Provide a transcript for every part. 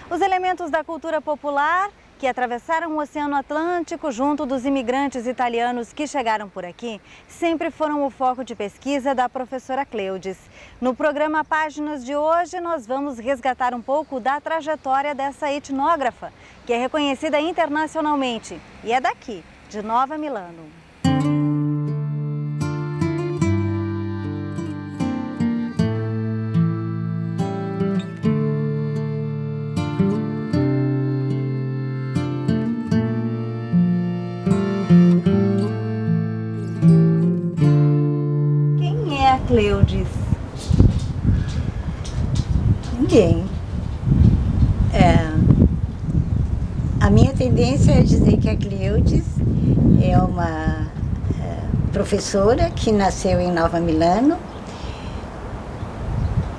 Os elementos da cultura popular que atravessaram o Oceano Atlântico junto dos imigrantes italianos que chegaram por aqui sempre foram o foco de pesquisa da professora Cleudes. No programa Páginas de hoje, nós vamos resgatar um pouco da trajetória dessa etnógrafa, que é reconhecida internacionalmente e é daqui, de Nova Milano. Cleudes? Ninguém. A minha tendência é dizer que a Cleudes é uma professora que nasceu em Nova Milano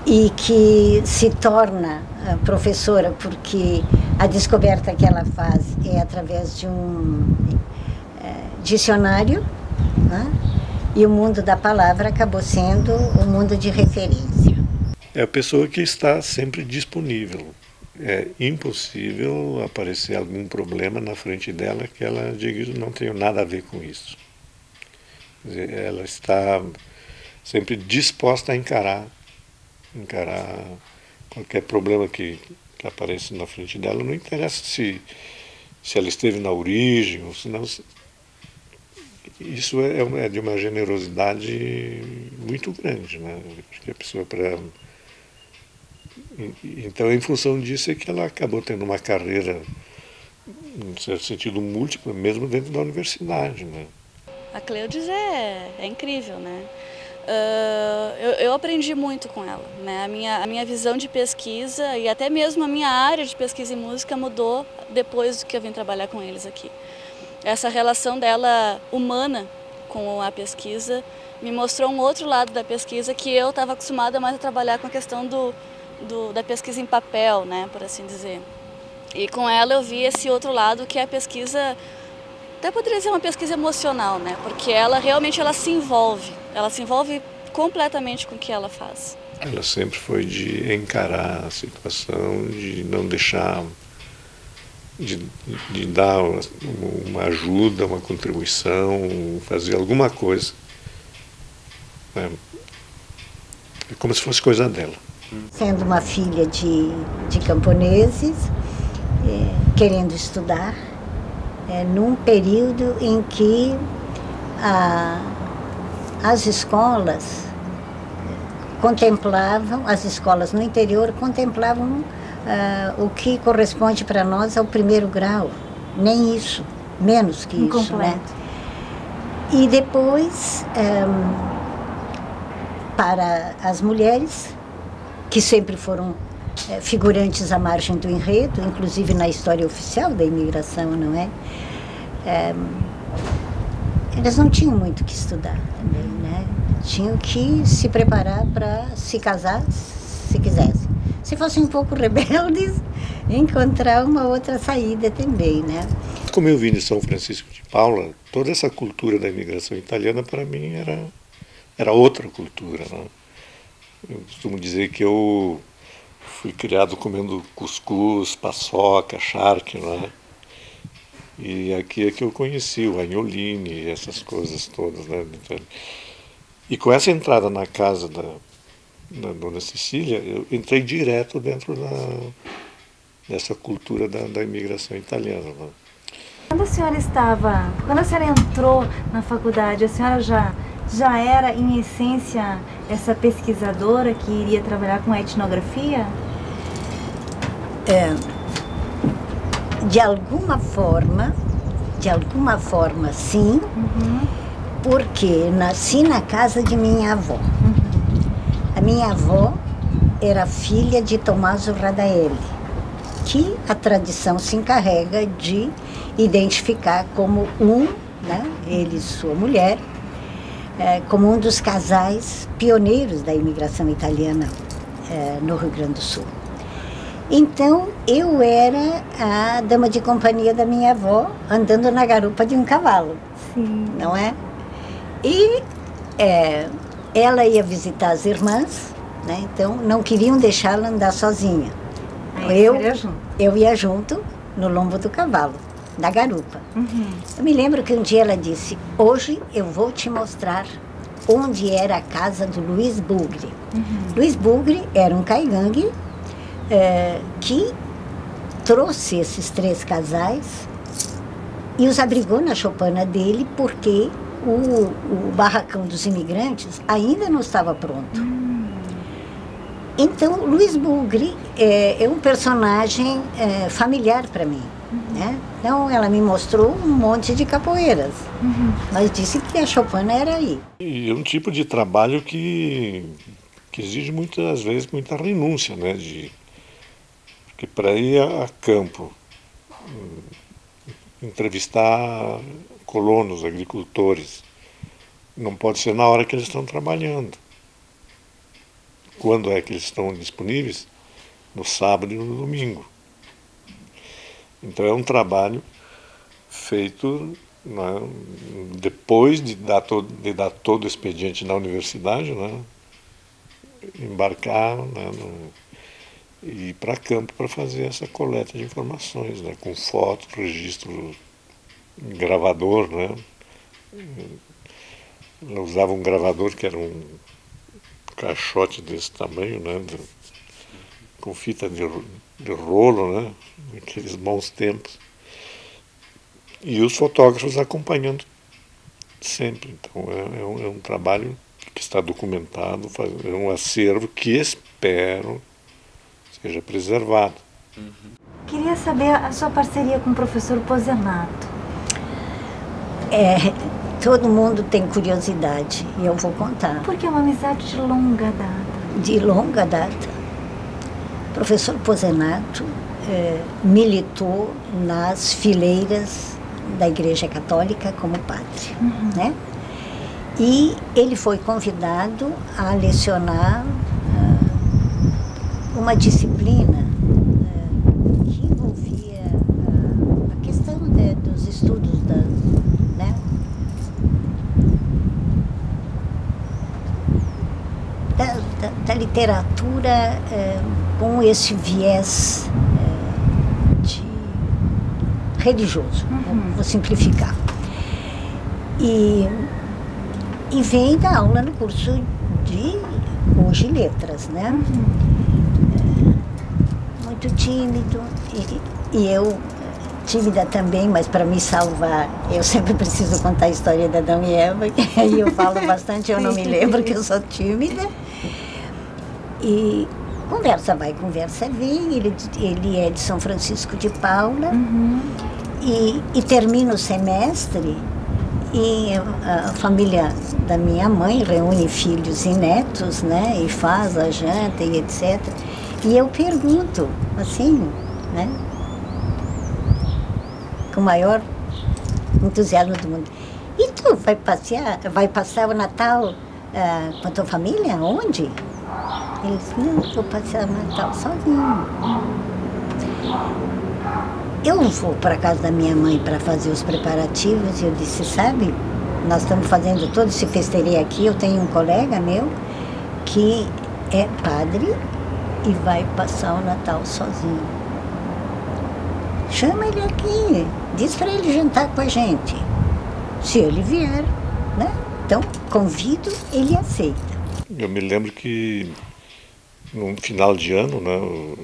e que se torna professora porque a descoberta que ela faz é através de um dicionário, né? E o mundo da palavra acabou sendo o mundo de referência. É a pessoa que está sempre disponível. É impossível aparecer algum problema na frente dela que ela diga não tenho nada a ver com isso. Quer dizer, ela está sempre disposta a encarar qualquer problema que apareça na frente dela. Não interessa se ela esteve na origem ou se não. Isso é de uma generosidade muito grande, né? Porque a pessoa Então, em função disso é que ela acabou tendo uma carreira, em certo sentido, múltipla, mesmo dentro da universidade, né? A Cleudes é incrível, né? Eu aprendi muito com ela, né? A minha visão de pesquisa e até mesmo a minha área de pesquisa em música mudou depois que eu vim trabalhar com eles aqui. Essa relação dela humana com a pesquisa me mostrou um outro lado da pesquisa que eu estava acostumada mais a trabalhar com a questão da pesquisa em papel, né, por assim dizer. E com ela eu vi esse outro lado que é a pesquisa, até poderia ser uma pesquisa emocional, né, porque ela realmente ela se envolve completamente com o que ela faz. Ela sempre foi de encarar a situação, de não deixar... De dar uma ajuda, uma contribuição, fazer alguma coisa, né? É como se fosse coisa dela. Sendo uma filha de camponeses, querendo estudar, num período em que as escolas as escolas no interior contemplavam o que corresponde para nós ao primeiro grau, nem isso, menos que isso, né? E depois, para as mulheres, que sempre foram figurantes à margem do enredo, inclusive na história oficial da imigração, não é? Elas não tinham muito o que estudar também, né? Tinham que se preparar para se casar, se quisessem. Se fossem um pouco rebeldes, encontrar uma outra saída também, né? Como eu vim de São Francisco de Paula, toda essa cultura da imigração italiana para mim era outra cultura, né? Eu costumo dizer que eu fui criado comendo cuscuz, paçoca, charque, né? E aqui é que eu conheci o agnolone, essas coisas todas, né? E com essa entrada na casa da Dona Cecília, eu entrei direto dentro dessa cultura da imigração italiana, né? Quando a senhora entrou na faculdade, a senhora já era, em essência, essa pesquisadora que iria trabalhar com etnografia? De alguma forma, sim, porque nasci na casa de minha avó. A minha avó era filha de Tommaso Radaelli, que a tradição se encarrega de identificar como um né? Ele e sua mulher, como um dos casais pioneiros da imigração italiana no Rio Grande do Sul. Então, eu era a dama de companhia da minha avó, andando na garupa de um cavalo. Sim. Não é? E ela ia visitar as irmãs, né? Então não queriam deixá-la andar sozinha. Eu ia junto no lombo do cavalo, da garupa. Uhum. Eu me lembro que um dia ela disse: hoje eu vou te mostrar onde era a casa do Luiz Bugre. Uhum. Luiz Bugre era um caigangue que trouxe esses 3 casais e os abrigou na choupana dele, porque o barracão dos imigrantes ainda não estava pronto. Então, Luiz Bugre é um personagem familiar para mim. Né? Então, ela me mostrou um monte de capoeiras, mas disse que a choupana era aí. E é um tipo de trabalho que exige muitas vezes muita renúncia, né? Porque para ir a campo, entrevistar colonos, agricultores, não pode ser na hora que eles estão trabalhando. Quando é que eles estão disponíveis? No sábado e no domingo. Então é um trabalho feito, né, depois de dar todo o expediente na universidade, né, embarcar, né, e ir para campo para fazer essa coleta de informações, né, com foto, registro, gravador, né. Ela usava um gravador que era um caixote desse tamanho, né, com fita de rolo, né, naqueles bons tempos. E os fotógrafos acompanhando sempre. Então é um trabalho que está documentado, é um acervo que espero seja preservado. Queria saber a sua parceria com o professor Pozenato. Todo mundo tem curiosidade e eu vou contar. Porque é uma amizade de longa data. De longa data. O professor Pozenato militou nas fileiras da Igreja Católica como padre, né? E ele foi convidado a lecionar uma disciplina que envolvia a questão dos estudos da literatura com esse viés religioso, vou simplificar. E vem dar aula no curso de hoje letras, né? Muito tímido e eu tímida também, mas para me salvar eu sempre preciso contar a história de Adão e Eva, que aí eu falo bastante, eu não me lembro que eu sou tímida. E conversa vai, conversa vem, ele é de São Francisco de Paula, e termina o semestre e a família da minha mãe reúne filhos e netos, né, e faz a janta e etc. E eu pergunto, assim, né, com o maior entusiasmo do mundo: e tu vai passar o Natal com a tua família? Onde? Ele disse: não, vou passar o Natal sozinho. Eu vou para a casa da minha mãe para fazer os preparativos e eu disse: sabe, nós estamos fazendo todo esse festeirê aqui, eu tenho um colega meu que é padre e vai passar o Natal sozinho. Chama ele aqui, diz para ele jantar com a gente, se ele vier, né? Então, convido, ele aceita. Eu me lembro que no final de ano, né,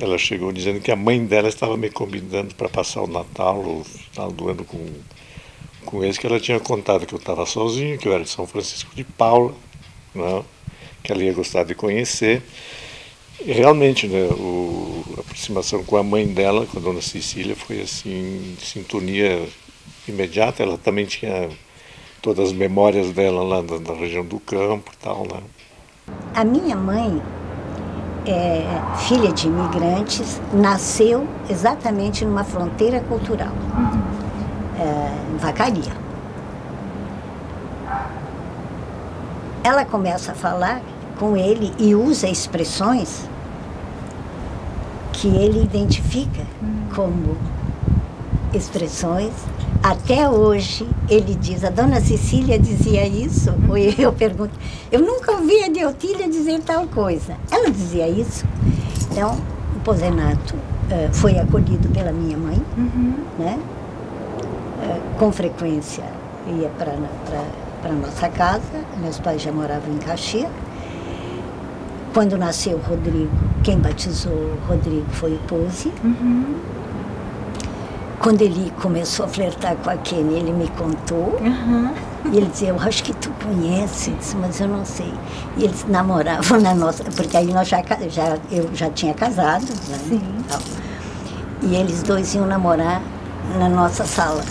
ela chegou dizendo que a mãe dela estava me convidando para passar o Natal, o final do ano com eles, que ela tinha contado que eu estava sozinho, que eu era de São Francisco de Paula, né, que ela ia gostar de conhecer. E realmente, né, a aproximação com a mãe dela, com a dona Cecília, foi assim, de sintonia imediata. Ela também tinha todas as memórias dela lá da região do campo e tal, né. A minha mãe, filha de imigrantes, nasceu exatamente numa fronteira cultural. vacaria. Ela começa a falar com ele e usa expressões que ele identifica como expressões. Até hoje ele diz, a dona Cecília dizia isso, ou eu pergunto, eu nunca ouvi a Deotília dizer tal coisa. Ela dizia isso. Então, o Pozenato foi acolhido pela minha mãe, né? Com frequência ia para a nossa casa, meus pais já moravam em Caxias. Quando nasceu o Rodrigo, quem batizou o Rodrigo foi o Pose. Quando ele começou a flertar com a Kenny, ele me contou. E ele dizia, eu acho que tu conheces, mas eu não sei. E eles namoravam na nossa... Porque aí eu já tinha casado, né? Sim. E eles dois iam namorar na nossa sala.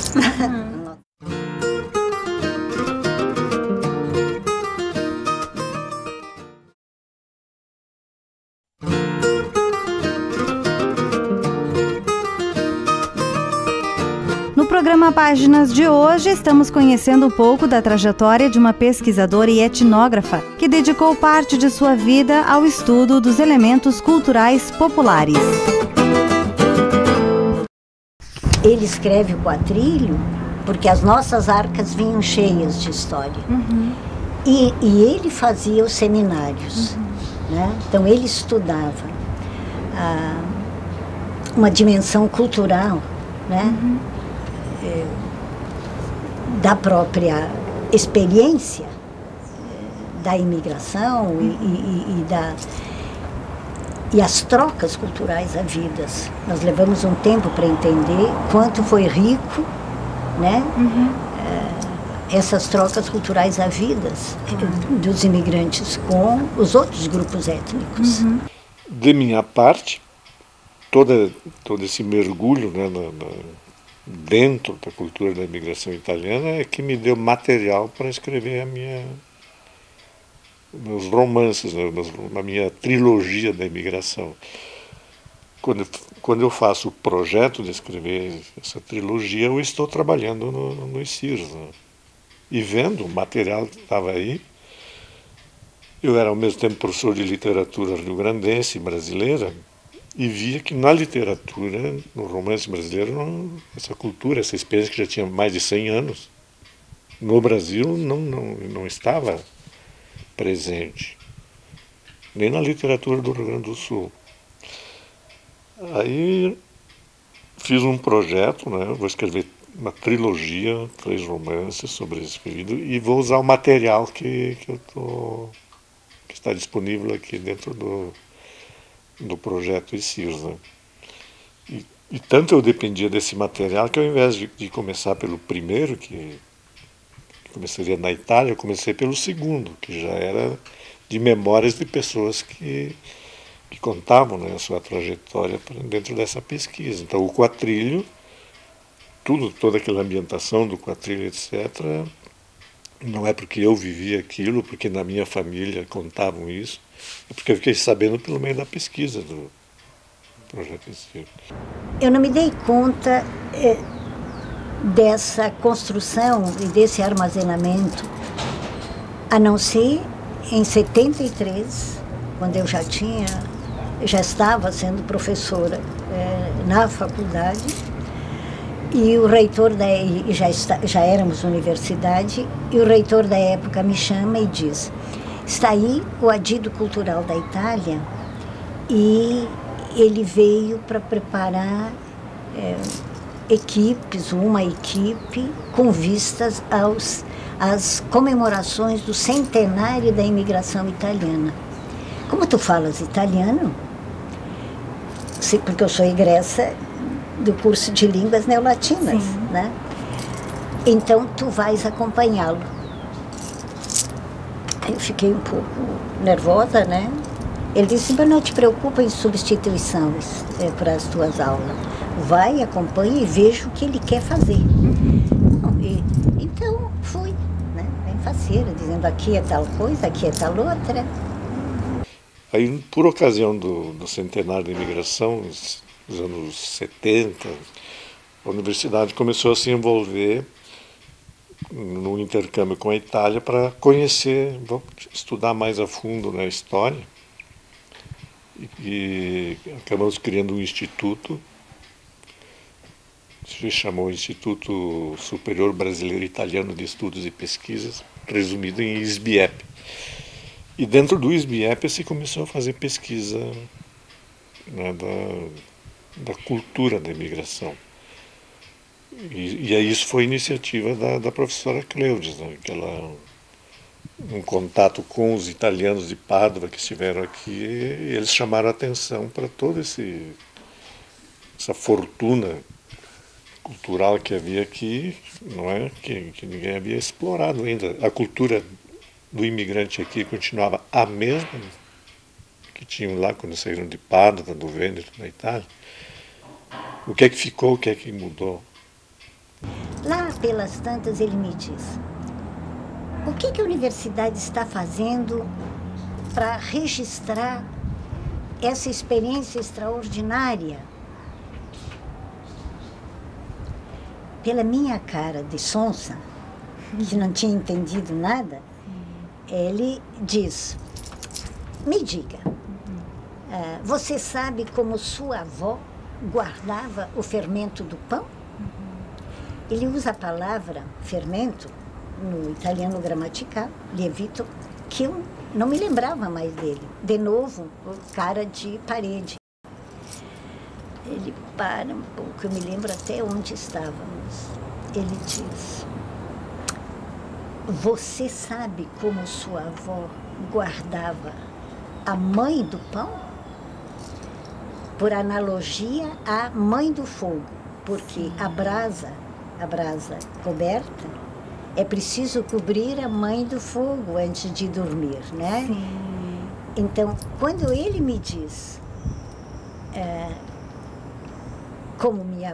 No programa Páginas de hoje, estamos conhecendo um pouco da trajetória de uma pesquisadora e etnógrafa que dedicou parte de sua vida ao estudo dos elementos culturais populares. Ele escreve o quatrilho porque as nossas arcas vinham cheias de história. E ele fazia os seminários. Né? Então, ele estudava uma dimensão cultural, né? Da própria experiência da imigração e as trocas culturais havidas. Nós levamos um tempo para entender quanto foi rico, né? Essas trocas culturais havidas dos imigrantes com os outros grupos étnicos. De minha parte, todo esse mergulho, né, dentro da cultura da imigração italiana é que me deu material para escrever meus romances, né, a minha trilogia da imigração. Quando eu faço o projeto de escrever essa trilogia, eu estou trabalhando no ICIRS, né, e vendo o material que estava aí. Eu era ao mesmo tempo professor de literatura rio-grandense e brasileira, e via que na literatura, no romance brasileiro, essa cultura, essa experiência que já tinha mais de 100 anos, no Brasil não estava presente, nem na literatura do Rio Grande do Sul. Aí fiz um projeto, né, vou escrever uma trilogia, 3 romances sobre esse período, e vou usar o material que está disponível aqui dentro do projeto ICIRS, né? E tanto eu dependia desse material que ao invés de começar pelo primeiro, que começaria na Itália, eu comecei pelo segundo, que já era de memórias de pessoas que contavam, né, a sua trajetória dentro dessa pesquisa. Então o quatrilho, toda aquela ambientação do quatrilho, etc., não é porque eu vivi aquilo, porque na minha família contavam isso, é porque eu fiquei sabendo pelo meio da pesquisa do projeto ICIRS. Eu não me dei conta dessa construção e desse armazenamento, a não ser em 73, quando eu já estava sendo professora na faculdade, e o reitor já éramos universidade, e o reitor da época me chama e diz, está aí o adido cultural da Itália, e ele veio para preparar uma equipe com vistas às comemorações do centenário da imigração italiana. Como tu falas italiano, porque eu sou egressa do curso de línguas neolatinas, né? Então tu vais acompanhá-lo. Eu fiquei um pouco nervosa, né? Ele disse, mas não te preocupa em substituições para as tuas aulas. Vai, acompanha e veja o que ele quer fazer. Então fui, né? Bem faceira, dizendo aqui é tal coisa, aqui é tal outra. Aí, por ocasião do centenário da imigração, nos anos 70, a universidade começou a se envolver no intercâmbio com a Itália para conhecer, estudar mais a fundo na história. E acabamos criando um instituto, se chamou Instituto Superior Brasileiro Italiano de Estudos e Pesquisas, resumido em ISBIEP. E dentro do ISBIEP se começou a fazer pesquisa, né, da cultura da imigração. E aí isso foi iniciativa da professora Cleudes, né, que ela, em contato com os italianos de Pádua que estiveram aqui, eles chamaram a atenção para toda essa fortuna cultural que havia aqui, não é? Que ninguém havia explorado ainda. A cultura do imigrante aqui continuava a mesma que tinham lá quando saíram de Pádua, do Vêneto, da Itália. O que é que ficou, o que é que mudou? Lá pelas tantas ele me diz: o que a universidade está fazendo para registrar essa experiência extraordinária? Pela minha cara de sonsa, que não tinha entendido nada, ele diz: me diga, você sabe como sua avó guardava o fermento do pão? Ele usa a palavra fermento no italiano gramatical, lievito, que eu não me lembrava mais dele. De novo, cara de parede. Ele para um pouco, eu me lembro até onde estávamos. Ele diz: você sabe como sua avó guardava a mãe do pão? Por analogia à mãe do fogo, porque a brasa coberta, é preciso cobrir a mãe do fogo antes de dormir, né? Sim. Então, quando ele me diz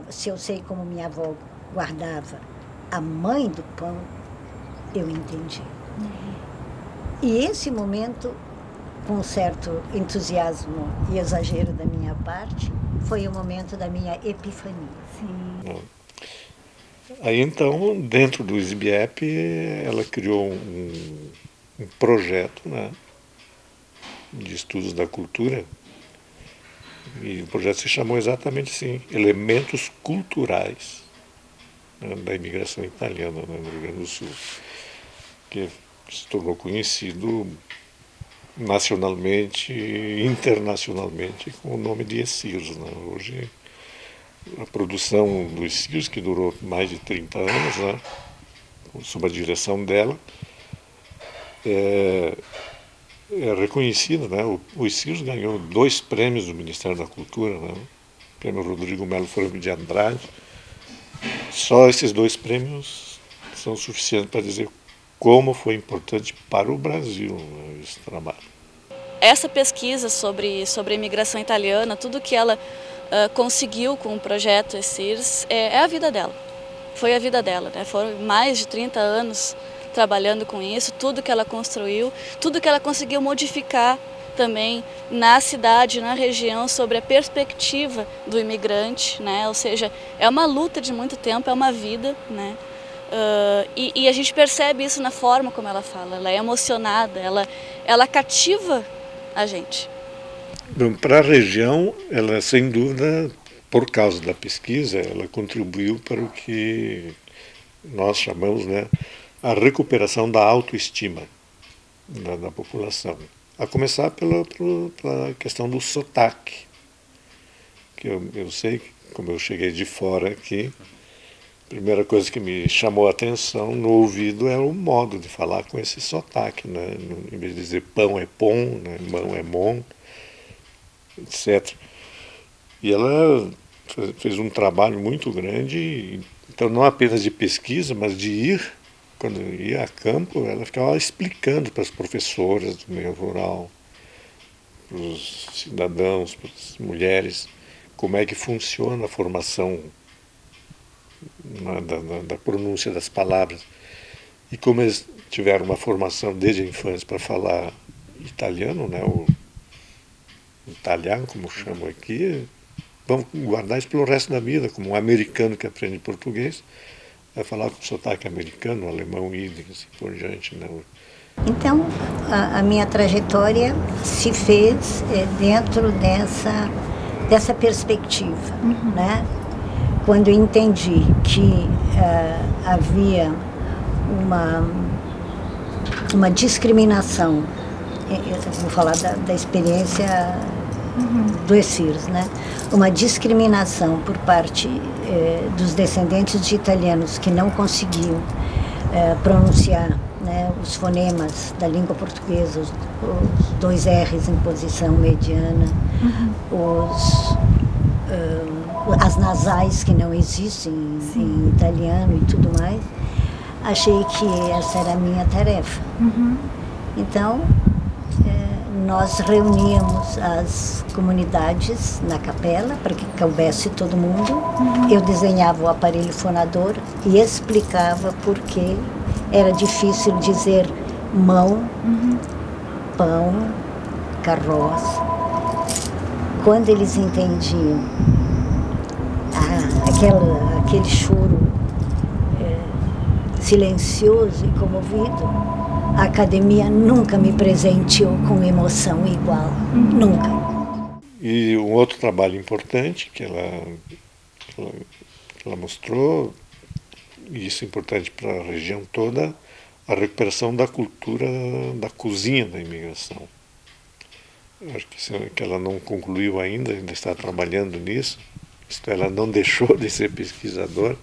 se eu sei como minha avó guardava a mãe do pão, eu entendi. E esse momento, com certo entusiasmo e exagero da minha parte, foi o momento da minha epifania. Sim. Aí então, dentro do ISBIEP, ela criou um projeto, né, de estudos da cultura, e o projeto se chamou exatamente assim: Elementos Culturais, né, da Imigração Italiana, né, no Rio Grande do Sul, que se tornou conhecido nacionalmente e internacionalmente com o nome de ESIRS, né? Hoje, a produção do ESIRS, que durou mais de 30 anos, né, sob a direção dela, é reconhecida, né? O ESIRS ganhou 2 prêmios do Ministério da Cultura, né? O prêmio Rodrigo Melo Franco de Andrade. Só esses 2 prêmios são suficientes para dizer como foi importante para o Brasil, né, esse trabalho. Essa pesquisa sobre a imigração italiana, tudo que ela conseguiu com o projeto ESIRS, é a vida dela. Foi a vida dela, né? Foram mais de 30 anos trabalhando com isso, tudo que ela construiu, tudo que ela conseguiu modificar também na cidade, na região, sobre a perspectiva do imigrante, né? Ou seja, é uma luta de muito tempo, é uma vida, né? E a gente percebe isso na forma como ela fala. Ela é emocionada, ela cativa a gente. Bom, para a região, ela sem dúvida, por causa da pesquisa, ela contribuiu para o que nós chamamos, né, a recuperação da autoestima da população. A começar pela questão do sotaque, que eu sei, como eu cheguei de fora aqui, a primeira coisa que me chamou a atenção no ouvido era o modo de falar com esse sotaque, né? Em vez de dizer pão é pom, né? Mão é mon, etc. E ela fez um trabalho muito grande, então não apenas de pesquisa, mas de ir, quando ia a campo, ela ficava explicando para as professoras do meio rural, para os cidadãos, para as mulheres, como é que funciona a formação da pronúncia das palavras. E como eles tiveram uma formação desde a infância para falar italiano, né, o italiano, como chamam aqui, vão guardar isso pelo resto da vida, como um americano que aprende português, vai falar com sotaque americano, alemão, idem, assim por diante, né? Então, a minha trajetória se fez dentro dessa perspectiva, né? Quando eu entendi que havia uma discriminação, eu vou falar da experiência do ESIRS, né? Uma discriminação por parte dos descendentes de italianos que não conseguiam pronunciar, né, os fonemas da língua portuguesa, os 2 R's em posição mediana, as nasais que não existem em italiano e tudo mais. Achei que essa era a minha tarefa. Então, nós reuníamos as comunidades na capela para que coubesse todo mundo. Eu desenhava o aparelho fonador e explicava por que era difícil dizer mão, pão, carroça. Quando eles entendiam aquele choro silencioso e comovido, a academia nunca me presenteou com emoção igual, nunca. E um outro trabalho importante que ela mostrou, e isso é importante para a região toda, a recuperação da cultura da cozinha da imigração. Eu acho que ela não concluiu ainda está trabalhando nisso, ela não deixou de ser pesquisadora,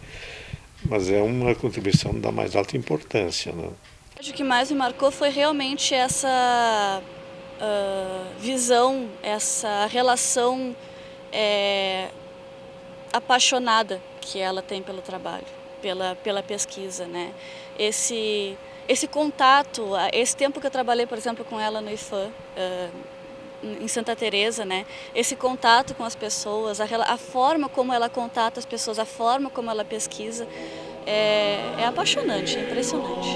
mas é uma contribuição da mais alta importância, né? O que mais me marcou foi realmente essa visão, essa relação apaixonada que ela tem pelo trabalho, pela pesquisa, né? Esse contato, esse tempo que eu trabalhei, por exemplo, com ela no IFAM, em Santa Teresa, né? Esse contato com as pessoas, a forma como ela contata as pessoas, a forma como ela pesquisa, é apaixonante, é impressionante.